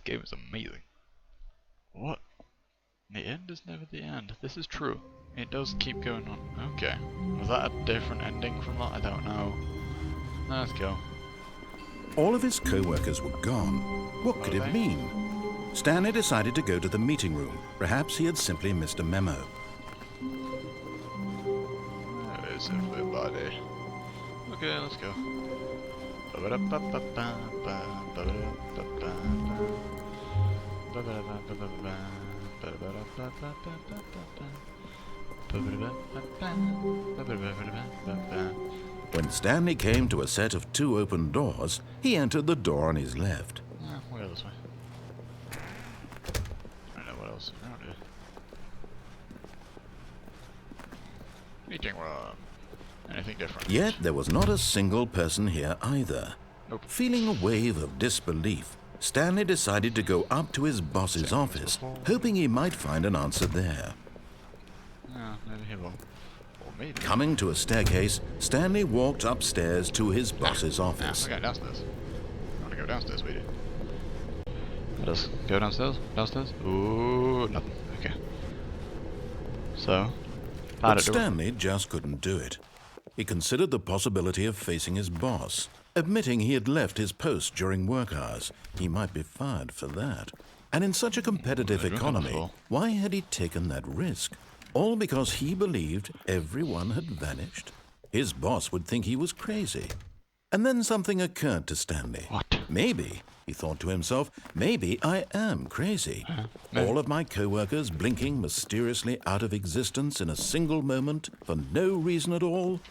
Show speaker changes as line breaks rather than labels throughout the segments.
game is amazing. What? The end is never the end. This is true. It does keep going on. Okay. Was that a different ending from that? I don't know. Let's go.
All of his co-workers were gone. What could it mean? Stanley decided to go to the meeting room. Perhaps he had simply missed a memo.
Where is everybody? Okay, let's go.
When Stanley came to a set of 2 open doors, he entered the door on his left.
Yeah, we'll go this way. I don't know what else is around here. Meeting room. Anything different?
Yet there was not a single person here either.
Nope.
Feeling a wave of disbelief, Stanley decided to go up to his boss's office, hoping he might find an answer there.
Yeah, maybe he will. Or maybe.
Coming to a staircase, Stanley walked upstairs to his boss's office.
We're going downstairs. I want to go downstairs, we do. Let us go downstairs? Downstairs? Ooh, nothing. Okay. So,
But Stanley just couldn't do it. He considered the possibility of facing his boss. Admitting he had left his post during work hours, he might be fired for that. And in such a competitive economy, why had he taken that risk? All because he believed everyone had vanished? His boss would think he was crazy. And then something occurred to Stanley.
What?
Maybe, he thought to himself, maybe I am crazy. All of my co-workers blinking mysteriously out of existence in a single moment for no reason at all.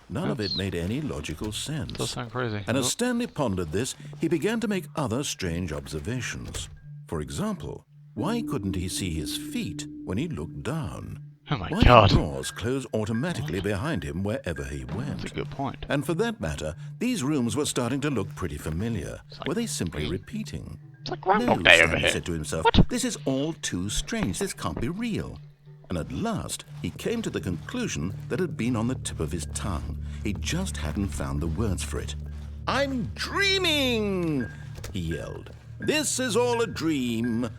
None of it made any logical sense.
Does sound crazy.
And as Stanley pondered this, he began to make other strange observations. For example, why couldn't he see his feet when he looked down?
Oh my
Why
god.
did doors close automatically behind him wherever he went?
That's a good point.
And for that matter, these rooms were starting to look pretty familiar.
Like
were they simply repeating?
It's like Groundhog Day over
Stanley
here.
said to himself,
What?
this is all too strange. This can't be real. And at last, he came to the conclusion that had been on the tip of his tongue. He just hadn't found the words for it. I'm dreaming, he yelled. This is all a dream.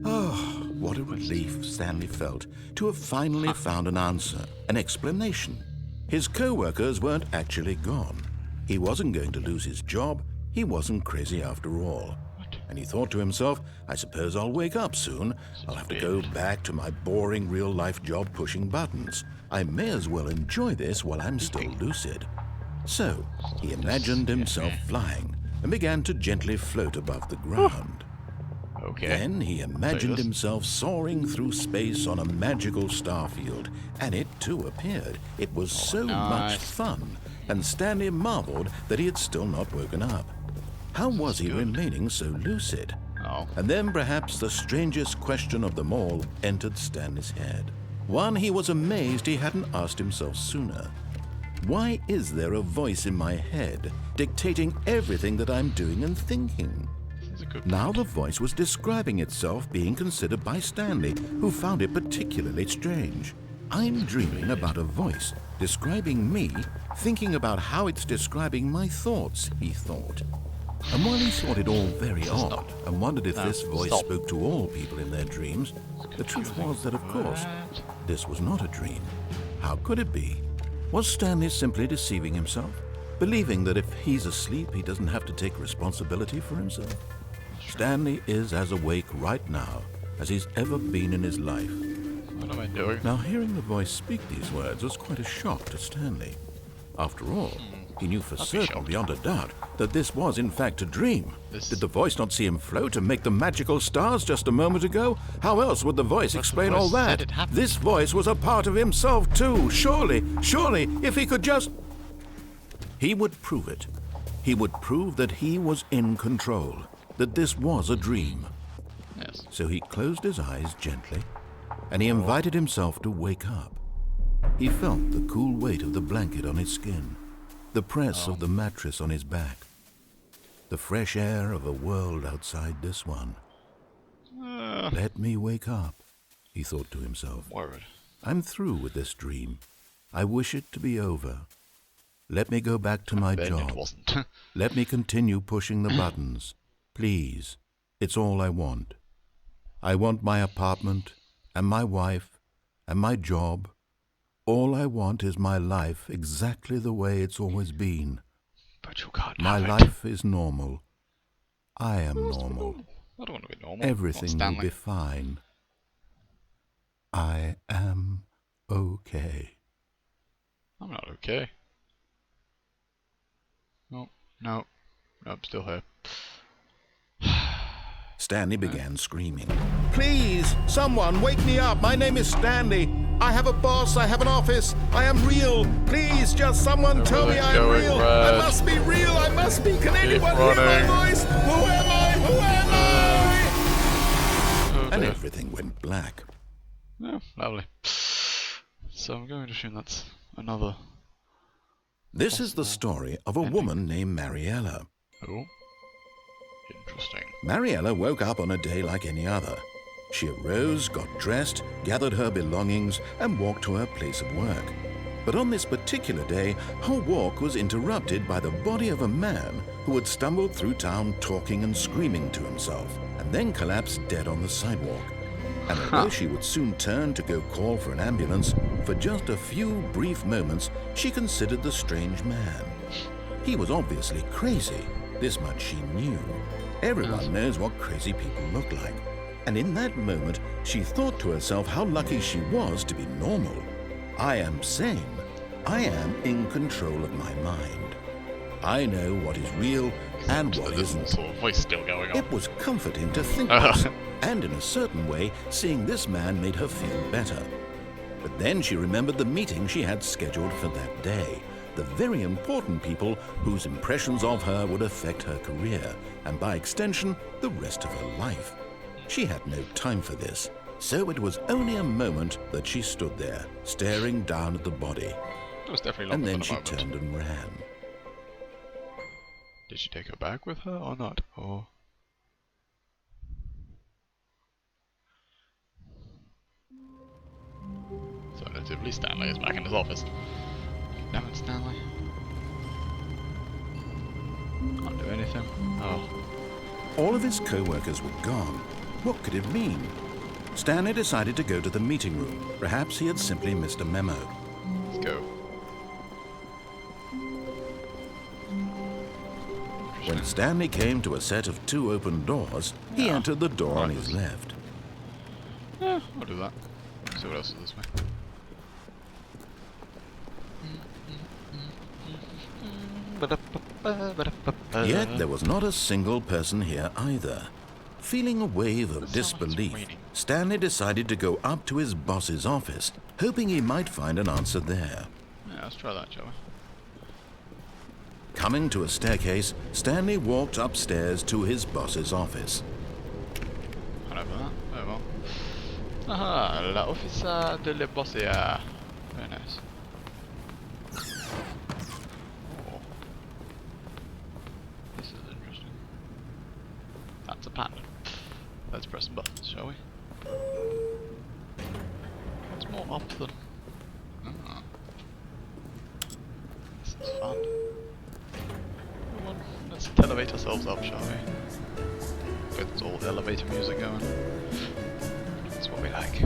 Oh, what a relief Stanley felt to have finally found an answer, an explanation. His co-workers weren't actually gone. He wasn't going to lose his job. He wasn't crazy after all. And he thought to himself, I suppose I'll wake up soon. I'll have to go back to my boring real-life job pushing buttons. I may as well enjoy this while I'm still lucid. So, he imagined himself flying and began to gently float above the ground.
Okay.
Then he imagined himself soaring through space on a magical starfield, and it too appeared. It was so much fun, and Stanley marveled that he had still not woken up. How was he remaining so lucid?
Oh.
And then perhaps the strangest question of them all entered Stanley's head. One he was amazed he hadn't asked himself sooner. Why is there a voice in my head dictating everything that I'm doing and thinking? Now the voice was describing itself being considered by Stanley, who found it particularly strange. I'm dreaming about a voice describing me, thinking about how it's describing my thoughts, he thought. And while he thought it all very odd and wondered if this voice spoke to all people in their dreams, the truth was that, of course, this was not a dream. How could it be? Was Stanley simply deceiving himself, believing that if he's asleep, he doesn't have to take responsibility for himself? Stanley is as awake right now as he's ever been in his life.
What am I doing?
Now, hearing the voice speak these words was quite a shock to Stanley. After all, he knew for certain, beyond a doubt, that this was in fact a dream. Did the voice not see him float and make the magical stars just a moment ago? How else would the voice explain all that? This voice was a part of himself too. Surely, if he could just... He would prove it. He would prove that he was in control, that this was a dream.
Yes.
So he closed his eyes gently, and he invited himself to wake up. He felt the cool weight of the blanket on his skin, the press of the mattress on his back, the fresh air of a world outside this one. Let me wake up, he thought to himself.
Word.
I'm through with this dream. I wish it to be over. Let me go back to my job.
It wasn't.
Let me continue pushing the buttons. Please, It's all I want. I want my apartment, and my wife, and my job. All I want is my life exactly the way it's always been.
But you can't
My
have it.
life is normal. I am
It has to be
normal.
normal. I don't want to be normal.
Everything
Not
will be
Stanley.
fine. I am okay.
I'm not okay. No, no, no, I'm still here.
Stanley began screaming. Please, someone, wake me up. My name is Stanley. I have a boss. I have an office. I am real. Please, just someone tell me I am real. I must be real. I must be. Can anyone hear my voice? Who am I? Who am I?
Oh,
And
dear.
everything went black.
Oh, lovely. So I'm going to assume that's another.
This is the story of a woman named Mariella.
Oh, interesting.
Mariella woke up on a day like any other. She arose, got dressed, gathered her belongings, and walked to her place of work. But on this particular day, her walk was interrupted by the body of a man who had stumbled through town talking and screaming to himself, and then collapsed dead on the sidewalk. And although she would soon turn to go call for an ambulance, for just a few brief moments she considered the strange man. He was obviously crazy. This much she knew. Everyone knows what crazy people look like. And in that moment, she thought to herself how lucky she was to be normal. I am sane. I am in control of my mind. I know what is real and what isn't.
Sort of voice still going on.
It was comforting to think this, and in a certain way, seeing this man made her feel better. But then she remembered the meeting she had scheduled for that day. The very important people whose impressions of her would affect her career, and by extension, the rest of her life. She had no time for this, so it was only a moment that she stood there, staring down at the body.
It was definitely
And
longer
then
than a
she
moment.
turned and ran.
Did she take her bag with her or not? Or so notably, Stanley is back in his office. Damn it, Stanley. Can't do anything. Oh.
All of his co-workers were gone. What could it mean? Stanley decided to go to the meeting room. Perhaps he had simply missed a memo.
Let's go.
When Stanley came to a set of 2 open doors, he entered the door on his left.
Yeah, I'll do that. See what else is this way.
Yet there was not a single person here either. Feeling a wave of disbelief, Stanley decided to go up to his boss's office, hoping he might find an answer there.
Yeah, let's try that, shall we?
Coming to a staircase, Stanley walked upstairs to his boss's office.
Can't open that. Oh well. Aha, la office de le bossia. Very nice. Oh. This is interesting. That's a pattern. Let's press some buttons, shall we? What's more up than... Ah. This is fun. Come on, let's elevate ourselves up, shall we? Get all elevator music going. That's what we like.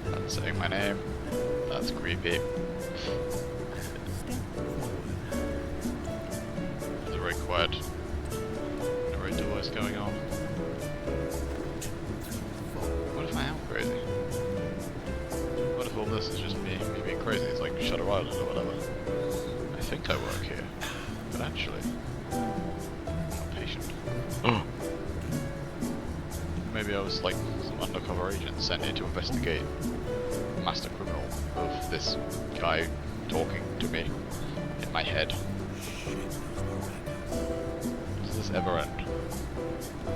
That's saying my name. That's creepy. There's a very quiet narrator voice going on. What if I am crazy? What if all this is just me being crazy? It's like Shutter Island or whatever. I think I work here, but actually, I'm a patient. Maybe I was like some undercover agent sent here to investigate the master criminal of this guy talking to me in my head. Does this ever end?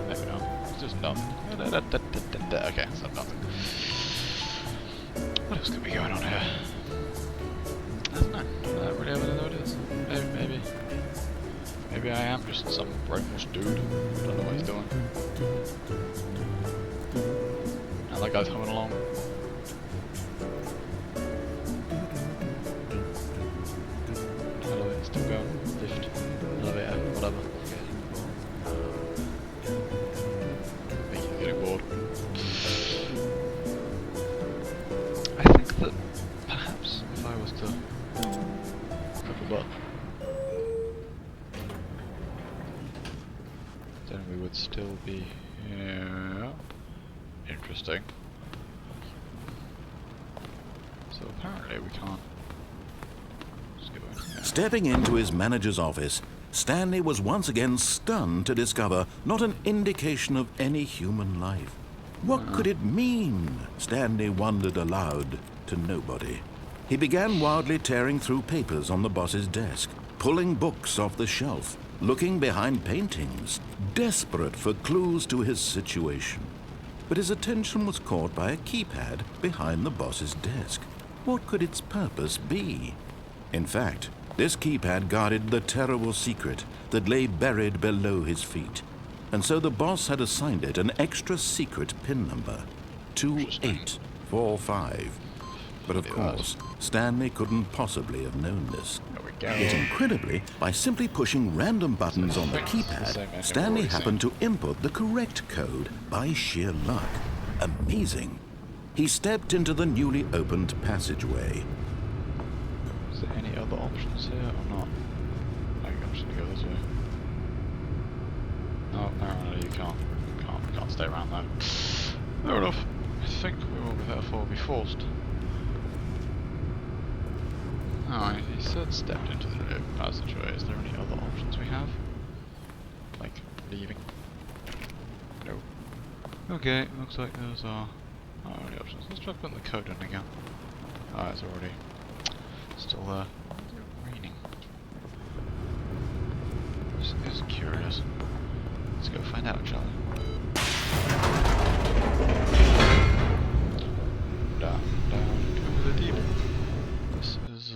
Maybe not. It's just nothing. Okay, it's not nothing. What else could be going on here? I don't know. I don't really ever know what it is. Maybe I am just some brainless dude. Don't know what he's doing. And that guy's coming along. Elevator still going. Lift. Elevator. then we would still be here. Interesting. So apparently we can't just go in here.
Stepping into his manager's office, Stanley was once again stunned to discover not an indication of any human life. What could it mean? Stanley wondered aloud to nobody. He began wildly tearing through papers on the boss's desk, pulling books off the shelf, looking behind paintings, desperate for clues to his situation. But his attention was caught by a keypad behind the boss's desk. What could its purpose be? In fact, this keypad guarded the terrible secret that lay buried below his feet. And so the boss had assigned it an extra secret PIN number, 2845. But of course, Stanley couldn't possibly have known this.
There we go.
Yet incredibly, by simply pushing random buttons on the keypad, Stanley happened to input the correct code by sheer luck. Amazing. He stepped into the newly opened passageway.
Is there any other options here or not? I think I'm just gonna go this way. No, apparently you can't stay around there. Fair enough. I think we will therefore be forced. Oh, he said stepped into the new passageway. Is there any other options we have? Like leaving? No. Okay, looks like those are our only options. Let's try putting the code in again. Ah, it's already still there. It's raining. This is curious. Let's go find out, shall we? Down to the deep. This is,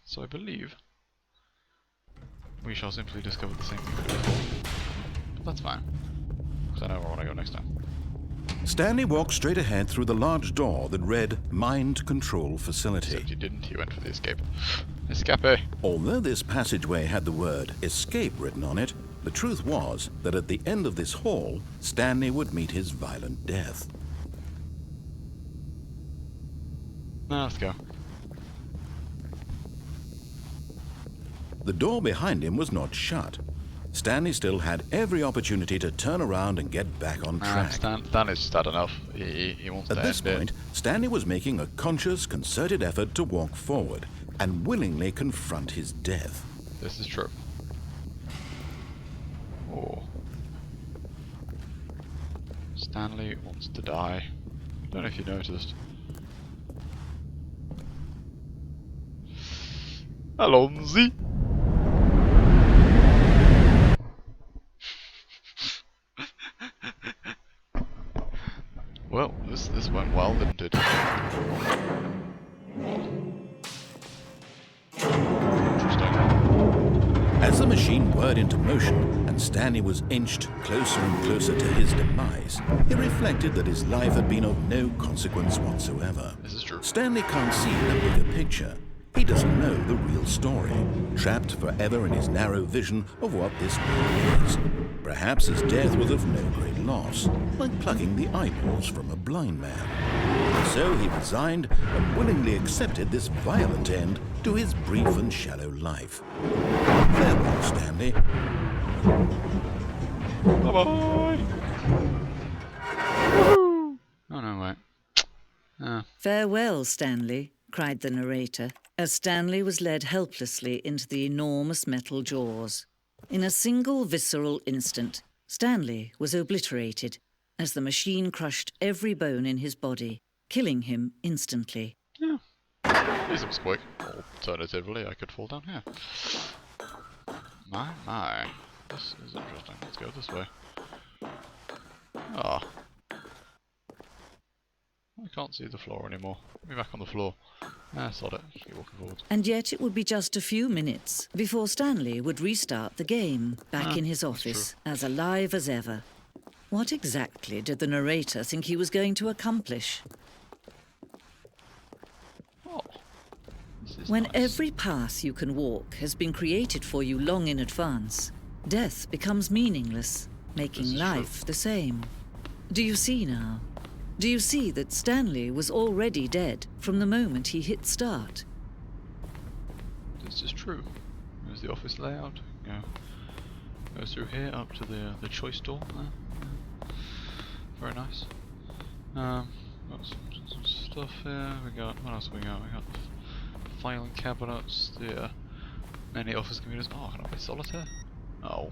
So I believe we shall simply discover the same thing we did before. But that's fine, because I know where I want to go next time.
Stanley walked straight ahead through the large door that read Mind Control Facility.
Except you didn't, you went for the escape. Escape!
Although this passageway had the word escape written on it, the truth was that at the end of this hall, Stanley would meet his violent death.
Now let's go.
The door behind him was not shut. Stanley still had every opportunity to turn around and get back on track.
Stanley's just had enough. He wants to
At this
end it.
point, Stanley was making a conscious, concerted effort to walk forward and willingly confront his death.
This is true. Oh. Stanley wants to die. Don't know if you noticed. Alonzi! Well, this went well, didn't it? Interesting.
As the machine whirred into motion and Stanley was inched closer and closer to his demise, he reflected that his life had been of no consequence whatsoever.
This is true.
Stanley can't see the bigger picture. He doesn't know the real story, trapped forever in his narrow vision of what this world is. Perhaps his death was of no great loss, like plucking the eyeballs from a blind man. So he resigned and willingly accepted this violent end to his brief and shallow life. Farewell, Stanley.
Bye-bye! Woohoo! Oh no, wait.
Farewell, Stanley, cried the narrator, as Stanley was led helplessly into the enormous metal jaws. In a single visceral instant, Stanley was obliterated as the machine crushed every bone in his body, killing him instantly.
Yeah. This was quick. Alternatively, I could fall down here. My. This is interesting. Let's go this way. Ah. I can't see the floor anymore. Be back on the floor. Sod it. Just keep walking forward.
And yet it would be just a few minutes before Stanley would restart the game, back in his office, as alive as ever. What exactly did the narrator think he was going to accomplish?
Oh. This is
When
nice.
every path you can walk has been created for you long in advance, death becomes meaningless, making
This is
life the same. Do you see now? Do you see that Stanley was already dead from the moment he hit start?
This is true. There's the office layout. Go Go through here up to the choice door there. Very nice. Got some stuff here. We got, what else we got? We got filing cabinets, the many office computers. Oh, can I play solitaire? Oh.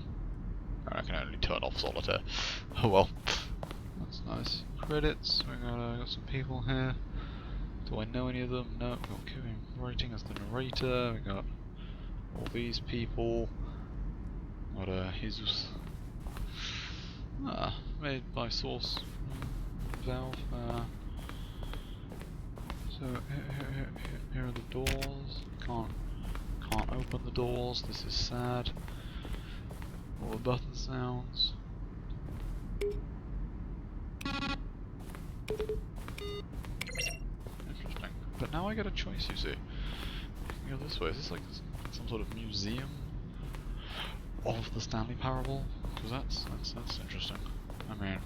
I can only turn off solitaire. Oh well. That's nice. Credits, we got some people here. Do I know any of them? No, we've got Kevin writing as the narrator, we got all these people. What Jesus. Made by Source Valve. So here are the doors. Can't open the doors. This is sad. All the button sounds. Interesting. But now I get a choice. You see. You go this way. Is this like some sort of museum of the Stanley Parable? Because that's interesting. I mean,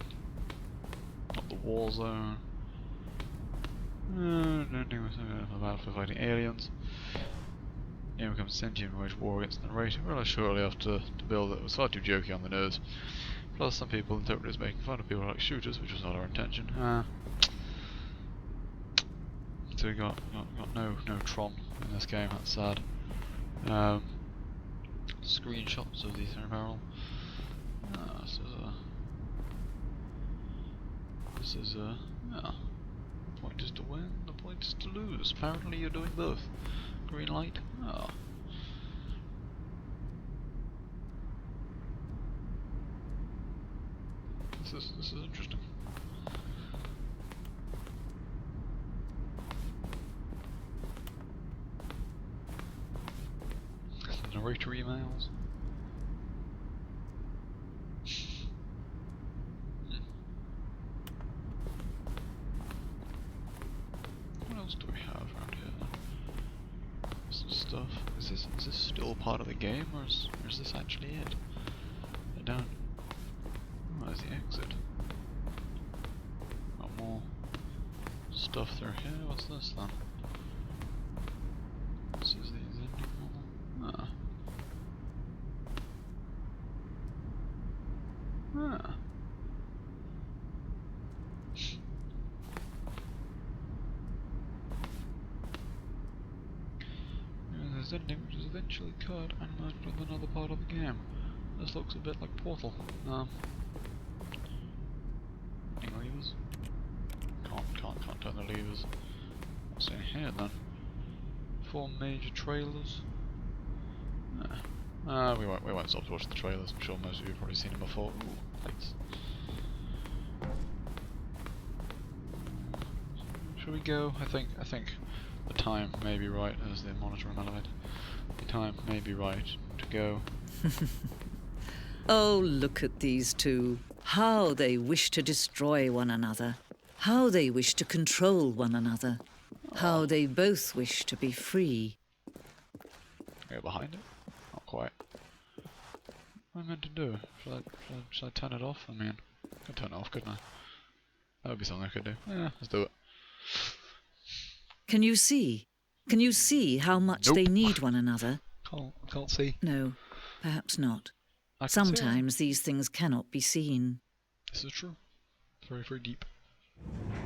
not the war zone. About for fighting aliens. Game becomes sentient and wage war against the narrator. Well, shortly after to build it was far too jokey on the nose. Plus, some people interpret it as making fun of people like shooters, which was not our intention. So we got no Tron in this game. That's sad. Screenshots of the Stanley Parable. This is yeah. The point is to win, the point is to lose. Apparently you're doing both. Green light? Oh. This is interesting. Narrator emails. What else do we have around here? Some stuff. Is this still part of the game, or is this actually it? I don't. Oh, there's the exit. Got more stuff through here. What's this then? This is the ending model. There's ending, which is eventually cut and merged with another part of the game. This looks a bit like Portal. Any levers? Can't turn the levers. What's in here then? 4 major trailers. We won't stop to watch the trailers. I'm sure most of you have probably seen them before. Ooh, lights. Should we go? I think the time may be right as the monitor on elevate. The time may be right to go.
Oh, look at these two. How they wish to destroy one another. How they wish to control one another. How they both wish to be free.
Go behind it? Not quite. What am I meant to do? Should I turn it off? I mean, I could turn it off, couldn't I? That would be something I could do. Yeah, let's do it.
Can you see? Can you see how much
Nope.
they need one another?
Can't see.
No, perhaps not.
I can see
Sometimes these things cannot be seen.
it. This is true. Very, very deep.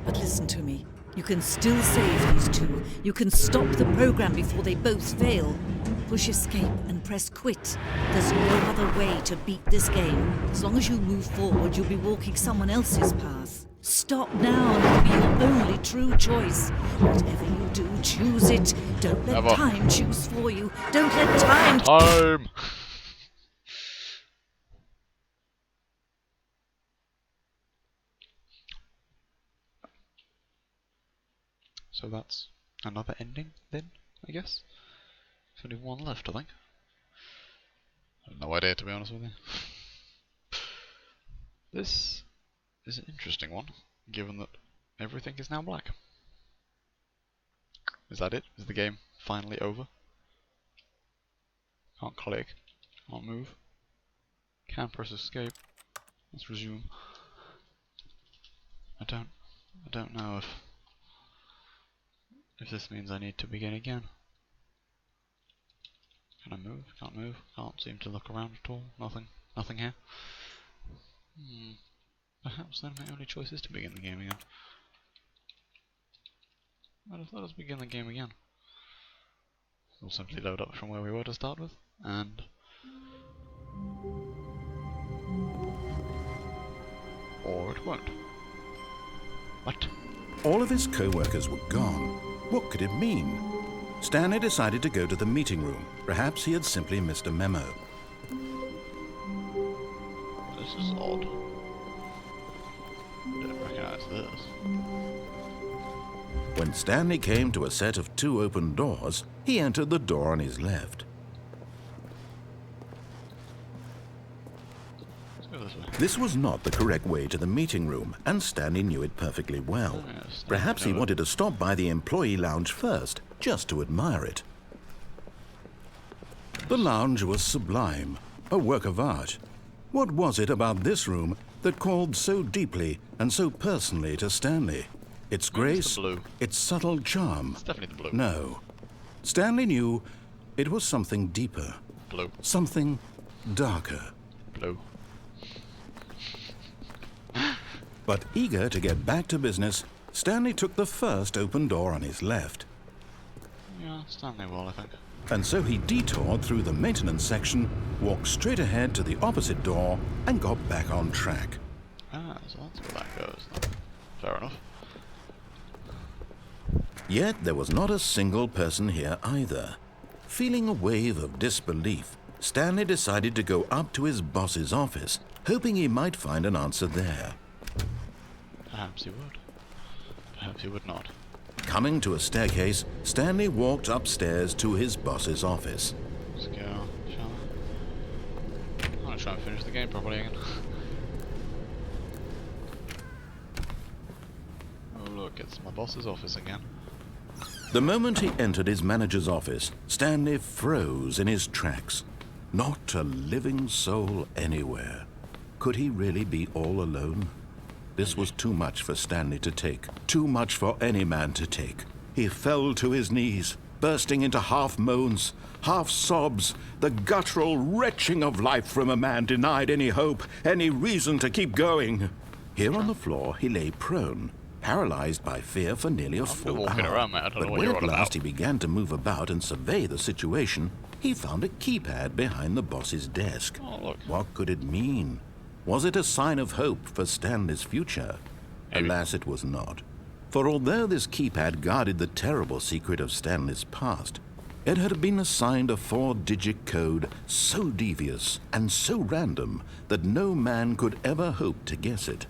But listen to me. You can still save these two. You can stop the program before they both fail. Push escape and press quit. There's no other way to beat this game. As long as you move forward, you'll be walking someone else's path. Stop now and it'll be your only true choice. Whatever you do, choose it. Don't let
Never.
time choose for you. Don't let time...
Time! So that's another ending then, I guess? There's only one left, I think. I have no idea, to be honest with you. This is an interesting one, given that everything is now black. Is that it? Is the game finally over? Can't click. Can't move. Can't press escape. Let's resume. I don't know if this means I need to begin again. Can I move? Can't move. Can't seem to look around at all. Nothing. Nothing here. Perhaps then my only choice is to begin the game again. But let us begin the game again. We'll simply load up from where we were to start with, and... or it won't. What?
All of his co-workers were gone. What could it mean? Stanley decided to go to the meeting room. Perhaps he had simply missed a memo.
This is odd. Didn't recognize this.
When Stanley came to a set of 2 open doors, he entered the door on his left.
Let's go this way.
This was not the correct way to the meeting room, and Stanley knew it perfectly well.
Yes,
Perhaps he wanted to stop by the employee lounge first, just to admire it. The lounge was sublime, a work of art. What was it about this room that called so deeply and so personally to Stanley? Its grace, its subtle charm.
It's definitely the blue.
No. Stanley knew it was something deeper.
Blue.
Something darker.
Blue.
But eager to get back to business, Stanley took the first open door on his left.
Yeah, Stanley will, I think.
And so he detoured through the maintenance section, walked straight ahead to the opposite door, and got back on track.
Ah, so that's where that goes. Then. Fair enough.
Yet there was not a single person here either. Feeling a wave of disbelief, Stanley decided to go up to his boss's office, hoping he might find an answer there.
Perhaps he would. Perhaps he would not.
Coming to a staircase, Stanley walked upstairs to his boss's office.
Let's go, shall we? I'm gonna try and finish the game properly again. Oh look, it's my boss's office again.
The moment he entered his manager's office, Stanley froze in his tracks. Not a living soul anywhere. Could he really be all alone? This was too much for Stanley to take. Too much for any man to take. He fell to his knees, bursting into half moans, half sobs, the guttural retching of life from a man denied any hope, any reason to keep going. Here on the floor, he lay prone, paralyzed by fear for nearly a full hour.
Around, mate. I don't know
But
what
when
you're
at
on
last
about.
he began to move about and survey the situation, he found a keypad behind the boss's desk.
Oh, look.
What could it mean? Was it a sign of hope for Stanley's future?
Maybe.
Alas, it was not. For although this keypad guarded the terrible secret of Stanley's past, it had been assigned a 4-digit code so devious and so random that no man could ever hope to guess it.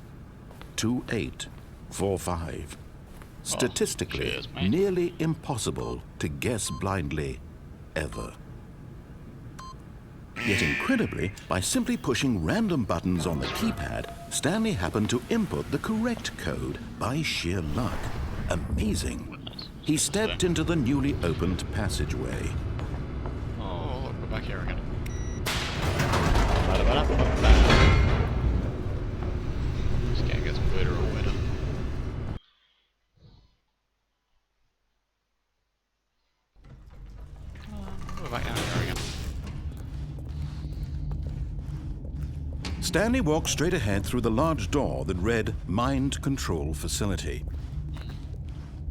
2845. Statistically,
cheers, mate.
nearly impossible to guess blindly, ever. Yet incredibly, by simply pushing random buttons on the keypad, Stanley happened to input the correct code by sheer luck. Amazing. He stepped into the newly opened passageway.
Oh, look, we're back here again. This game gets weirder and weirder. We're back down here again.
Stanley walked straight ahead through the large door that read Mind Control Facility.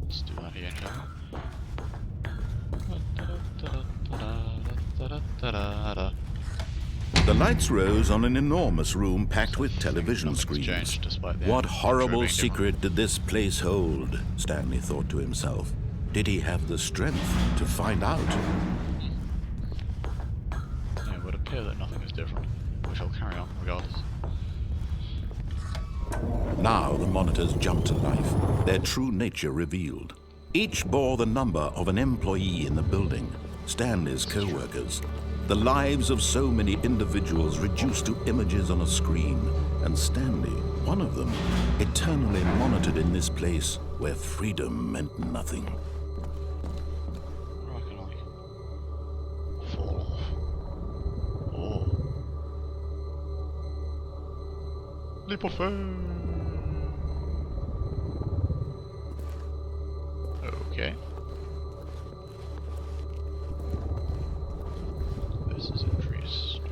Let's do that again, shall we?
The lights rose on an enormous room packed with television
Nothing's
screens.
changed despite the
What
intro
horrible
being
secret did this place hold? Stanley thought to himself. Did he have the strength to find out?
Yeah, it would appear that nothing is different. We shall carry on regardless.
Now the monitors jumped to life, their true nature revealed. Each bore the number of an employee in the building, Stanley's co-workers. The lives of so many individuals reduced to images on a screen, and Stanley, one of them, eternally monitored in this place where freedom meant nothing.
Where I can like fall off. Oh. Leap of faith. Okay. This is interesting.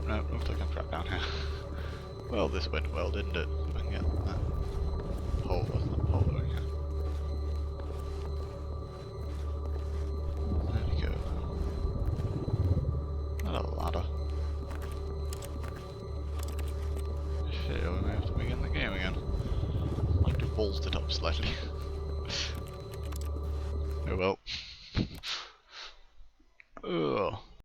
no, no, looks like I'm trapped down here. Well, this went well, didn't it? I can get that hole, wasn't that hole over here? There we go. Not a ladder. Shit, we may have to begin the game again. I'll have to vault it up slightly. Oh well. Ugh.